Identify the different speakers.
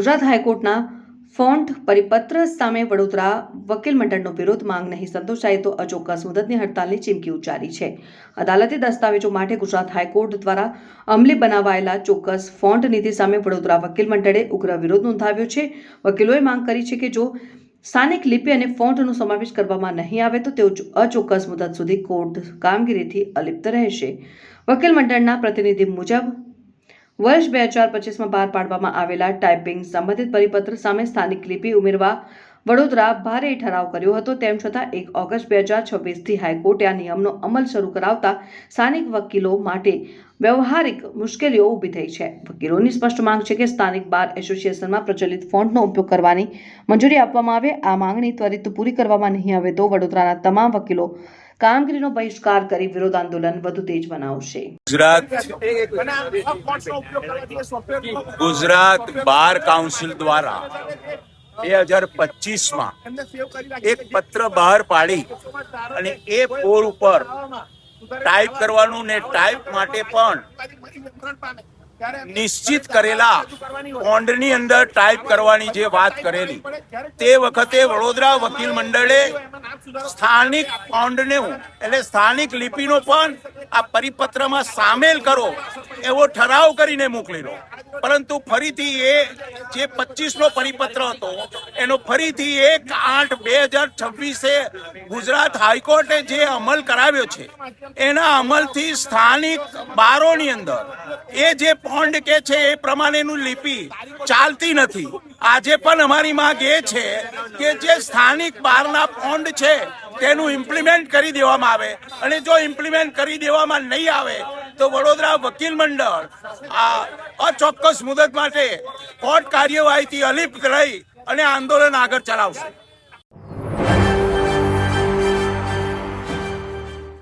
Speaker 1: ગુજરાત હાઈકોર્ટના ફોન્ટ પરિપત્ર સામે વડોદરા વકીલ મંડળનો વિરોધ. માંગ નહીં સંતોષાય તો અચોક્કસ મુદતની હડતાલની ચીમકી ઉચ્ચારી છે. અદાલતી દસ્તાવેજો માટે ગુજરાત હાઈકોર્ટ દ્વારા અમલી બનાવાયેલા ચોક્કસ ફોન્ટ નીતિ સામે વડોદરા વકીલ મંડળે ઉગ્ર વિરોધ નોંધાવ્યો છે. વકીલોએ માંગ કરી છે કે જો સ્થાનિક લિપિ અને ફોન્ટનો સમાવેશ કરવામાં નહીં આવે તો તેઓ અચોક્કસ મુદત સુધી કોર્ટ કામગીરીથી અલિપ્ત રહેશે. વકીલ મંડળના પ્રતિનિધિ મુજબ વર્ષ 2025માં બહાર પાડવામાં આવેલા ટાઈપિંગ સંબંધિત પરિપત્ર સામે સ્થાનિક લિપિ ઉમેરવા વડોદરા ભારે ઠરાવ કર્યો હતો. તેમ છતાં 1 ઓગસ્ટ 2026થી હાઈકોર્ટે આ નિયમનો અમલ શરૂ કરાવતા સ્થાનિક વકીલો માટે વ્યવહારિક મુશ્કેલીઓ ઊભી થઈ છે. વકીલોની સ્પષ્ટ માંગ છે કે સ્થાનિક બાર એસોસિએશનમાં પ્રચલિત ફોન્ટનો ઉપયોગ કરવાની મંજૂરી આપવામાં આવે. આ માંગણી ત્વરિત પૂરી કરવામાં નહીં આવે તો વડોદરાના તમામ વકીલો કામગીરીનો બહિષ્કાર કરી વિરોધ આંદોલન વધુ તેજ બનાવશે.
Speaker 2: ગુજરાત બાર કાઉન્સિલ દ્વારા 2025માં એક પત્ર બહાર પાડી અને એ ફોર ઉપર ટાઈપ કરવાનું ને ટાઈપ માટે પણ નિશ્ચિત કરેલા ફોન્ટની અંદર ટાઈપ કરવાની જે વાત કરેલી તે વખતે વડોદરા વકીલ મંડળે સ્થાનિક ફોન્ટને એટલે સ્થાનિક લિપિનો પણ આ પરિપત્રમાં સામેલ કરો એવો ઠરાવ કરીને મોકલેલો. પરંતુ ફરીથી એ જે 25નો પરિપત્ર હતો એનો ફરીથી 1/8/2026 ગુજરાત હાઈકોર્ટે જે અમલ કરાવ્યો છે એના અમલથી સ્થાનિક બારોની અંદર એ જે ફોન્ટ કે છે એ પ્રમાણેનું લિપિ ચાલતી નથી. આજે પણ અમારી માંગ એ છે કે જે સ્થાનિક બારના ફોન્ટ છે તેનું ઇમ્પ્લિમેન્ટ કરી દેવામાં આવે અને જો ઇમ્પ્લિમેન્ટ કરી દેવામાં નહીં આવે તો વડોદરા વકીલ મંડળ આ અચોક્કસ મુદત માટે કોર્ટ કાર્યવાહીથી અલિપ્ત રહી અને આંદોલન આગળ ચલાવશે.